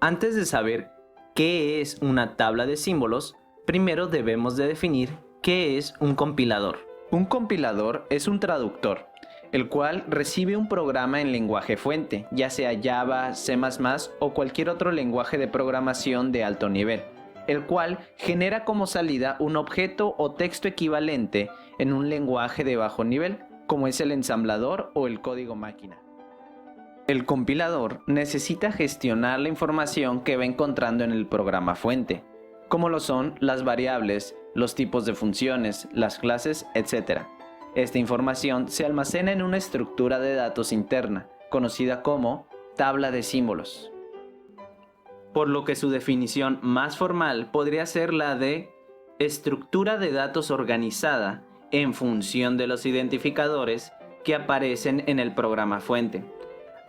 Antes de saber qué es una tabla de símbolos, primero debemos de definir qué es un compilador. Un compilador es un traductor, el cual recibe un programa en lenguaje fuente, ya sea Java, C++ o cualquier otro lenguaje de programación de alto nivel, el cual genera como salida un objeto o texto equivalente en un lenguaje de bajo nivel, como es el ensamblador o el código máquina. El compilador necesita gestionar la información que va encontrando en el programa fuente, como lo son las variables, los tipos de funciones, las clases, etc. Esta información se almacena en una estructura de datos interna, conocida como tabla de símbolos. Por lo que su definición más formal podría ser la de estructura de datos organizada en función de los identificadores que aparecen en el programa fuente.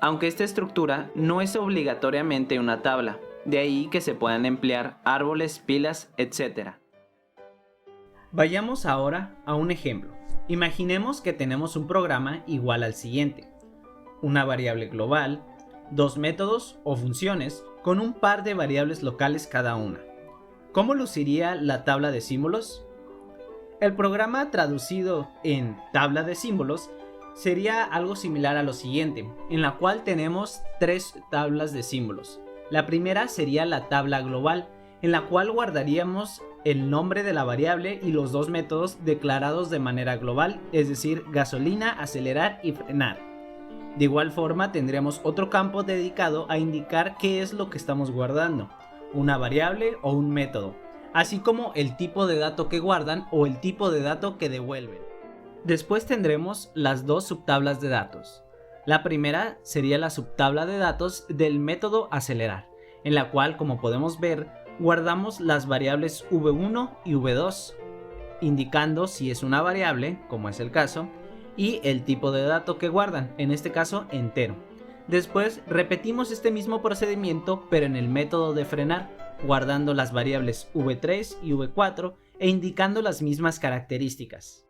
Aunque esta estructura no es obligatoriamente una tabla, de ahí que se puedan emplear árboles, pilas, etc. Vayamos ahora a un ejemplo. Imaginemos que tenemos un programa igual al siguiente: una variable global, dos métodos o funciones con un par de variables locales cada una. ¿Cómo luciría la tabla de símbolos? El programa traducido en tabla de símbolos sería algo similar a lo siguiente, en la cual tenemos tres tablas de símbolos. La primera sería la tabla global, en la cual guardaríamos el nombre de la variable y los dos métodos declarados de manera global, es decir, gasolina, acelerar y frenar. De igual forma tendríamos otro campo dedicado a indicar qué es lo que estamos guardando, una variable o un método, así como el tipo de dato que guardan o el tipo de dato que devuelven. Después tendremos las dos subtablas de datos. La primera sería la subtabla de datos del método acelerar, en la cual, como podemos ver, guardamos las variables v1 y v2, indicando si es una variable, como es el caso, y el tipo de dato que guardan, en este caso entero. Después repetimos este mismo procedimiento, pero en el método de frenar, guardando las variables v3 y v4 e indicando las mismas características.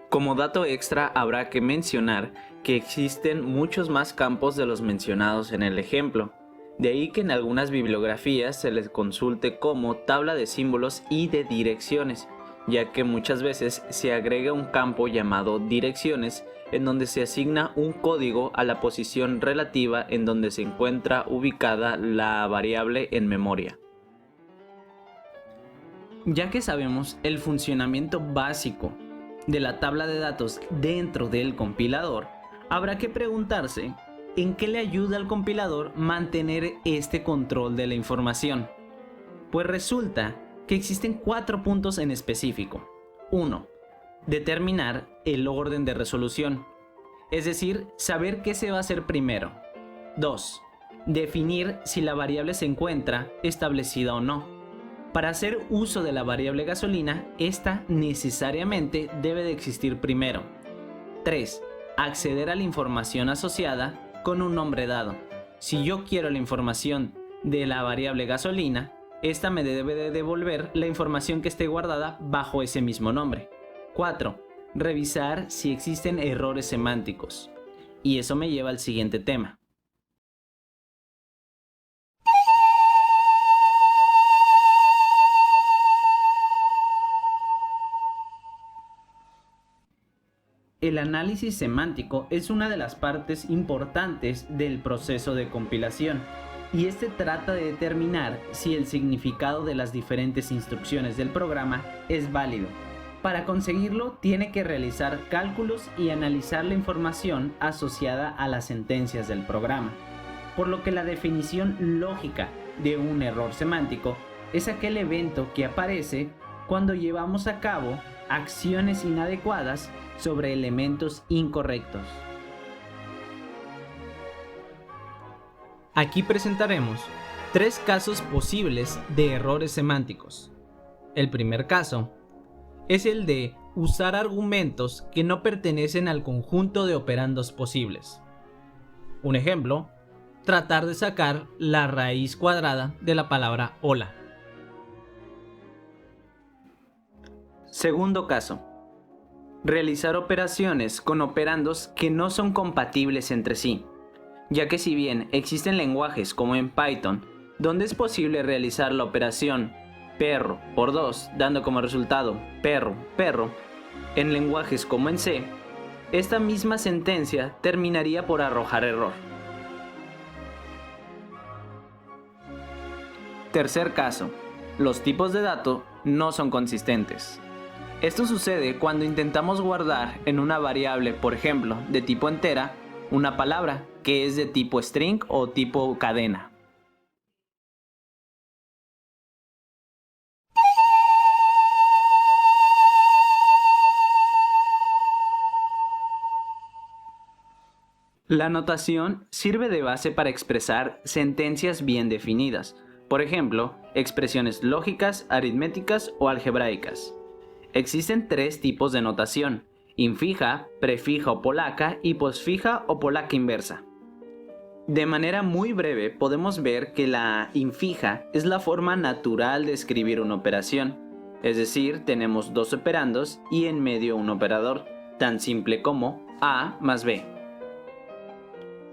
Como dato extra, habrá que mencionar que existen muchos más campos de los mencionados en el ejemplo. De ahí que en algunas bibliografías se les consulte como tabla de símbolos y de direcciones, ya que muchas veces se agrega un campo llamado direcciones, en donde se asigna un código a la posición relativa en donde se encuentra ubicada la variable en memoria. Ya que sabemos el funcionamiento básico de la tabla de datos dentro del compilador, habrá que preguntarse en qué le ayuda al compilador mantener este control de la información. Pues resulta que existen 4 puntos en específico. 1. Determinar el orden de resolución, es decir, saber qué se va a hacer primero. 2. Definir si la variable se encuentra establecida o no. Para hacer uso de la variable gasolina, esta necesariamente debe de existir primero. 3. Acceder a la información asociada con un nombre dado. Si yo quiero la información de la variable gasolina, esta me debe de devolver la información que esté guardada bajo ese mismo nombre. 4. Revisar si existen errores semánticos. Y eso me lleva al siguiente tema. El análisis semántico es una de las partes importantes del proceso de compilación, y este trata de determinar si el significado de las diferentes instrucciones del programa es válido. Para conseguirlo, tiene que realizar cálculos y analizar la información asociada a las sentencias del programa, por lo que la definición lógica de un error semántico es aquel evento que aparece cuando llevamos a cabo acciones inadecuadas sobre elementos incorrectos. Aquí presentaremos 3 casos posibles de errores semánticos. El primer caso es el de usar argumentos que no pertenecen al conjunto de operandos posibles. Un ejemplo, tratar de sacar la raíz cuadrada de la palabra hola. Segundo caso, realizar operaciones con operandos que no son compatibles entre sí. ya que si bien existen lenguajes como en Python, donde es posible realizar la operación perro por 2, dando como resultado perro, perro, en lenguajes como en C, esta misma sentencia terminaría por arrojar error. Tercer caso, los tipos de dato no son consistentes. Esto sucede cuando intentamos guardar en una variable, por ejemplo, de tipo entera, una palabra que es de tipo string o tipo cadena. La notación sirve de base para expresar sentencias bien definidas, por ejemplo, expresiones lógicas, aritméticas o algebraicas. Existen 3 tipos de notación: infija, prefija o polaca y posfija o polaca inversa. De manera muy breve podemos ver que la infija es la forma natural de escribir una operación, es decir, tenemos 2 operandos y en medio un operador, tan simple como A más B.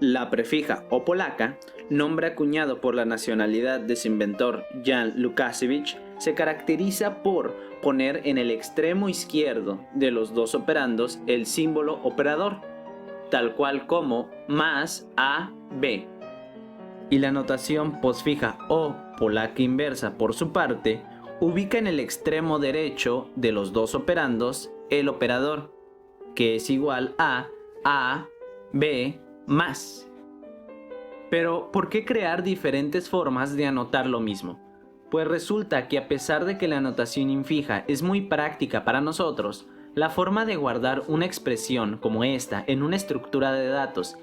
La prefija o polaca, nombre acuñado por la nacionalidad de su inventor Jan Łukasiewicz, se caracteriza por poner en el extremo izquierdo de los 2 operandos el símbolo operador, tal cual como más A, B. Y la notación posfija o polaca inversa, por su parte, ubica en el extremo derecho de los 2 operandos el operador, que es igual a B, más. Pero, ¿por qué crear diferentes formas de anotar lo mismo? Pues resulta que a pesar de que la notación infija es muy práctica para nosotros, la forma de guardar una expresión como esta en una estructura de datos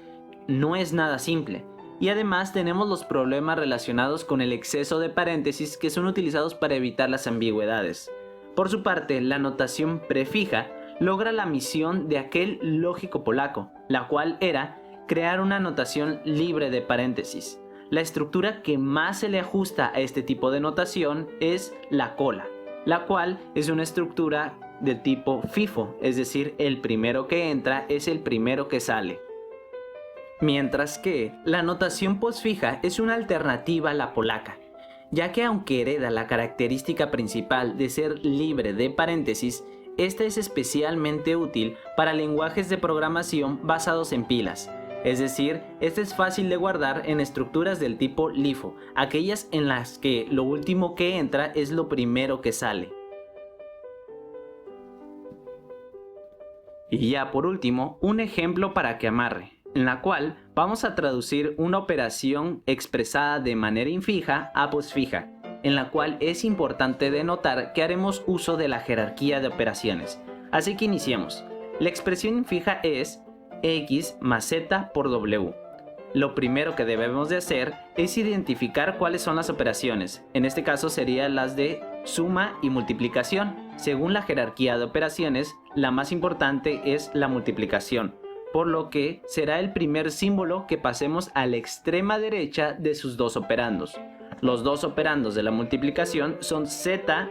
no es nada simple, y además tenemos los problemas relacionados con el exceso de paréntesis que son utilizados para evitar las ambigüedades. Por su parte, la notación prefija logra la misión de aquel lógico polaco, la cual era crear una notación libre de paréntesis. La estructura que más se le ajusta a este tipo de notación es la cola, la cual es una estructura de tipo FIFO, es decir, el primero que entra es el primero que sale. Mientras que la notación posfija es una alternativa a la polaca, ya que aunque hereda la característica principal de ser libre de paréntesis, esta es especialmente útil para lenguajes de programación basados en pilas. Es decir, este es fácil de guardar en estructuras del tipo LIFO, aquellas en las que lo último que entra es lo primero que sale. Y ya por último, un ejemplo para que amarre, en la cual vamos a traducir una operación expresada de manera infija a posfija, en la cual es importante denotar que haremos uso de la jerarquía de operaciones. Así que iniciemos. La expresión infija es X más Z por W. Lo primero que debemos de hacer es identificar cuáles son las operaciones. En este caso serían las de suma y multiplicación. Según la jerarquía de operaciones, la más importante es la multiplicación, por lo que será el primer símbolo que pasemos a la extrema derecha de sus 2 operandos. Los 2 operandos de la multiplicación son Z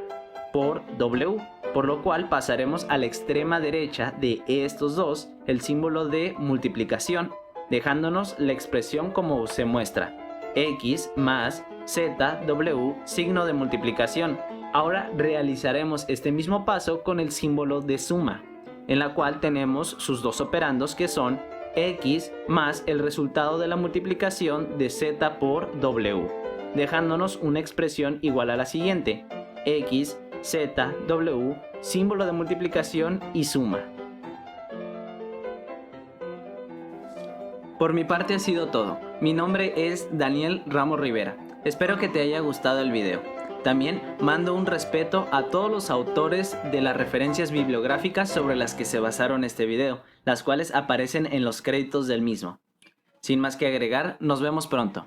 por W, por lo cual pasaremos a la extrema derecha de estos dos el símbolo de multiplicación, dejándonos la expresión como se muestra: X más ZW signo de multiplicación. Ahora realizaremos este mismo paso con el símbolo de suma, en la cual tenemos sus 2 operandos que son X más el resultado de la multiplicación de Z por W, dejándonos una expresión igual a la siguiente: X, Z, W, símbolo de multiplicación y suma. Por mi parte ha sido todo. Mi nombre es Daniel Ramos Rivera. Espero que te haya gustado el video. También mando un respeto a todos los autores de las referencias bibliográficas sobre las que se basaron este video, las cuales aparecen en los créditos del mismo. Sin más que agregar, nos vemos pronto.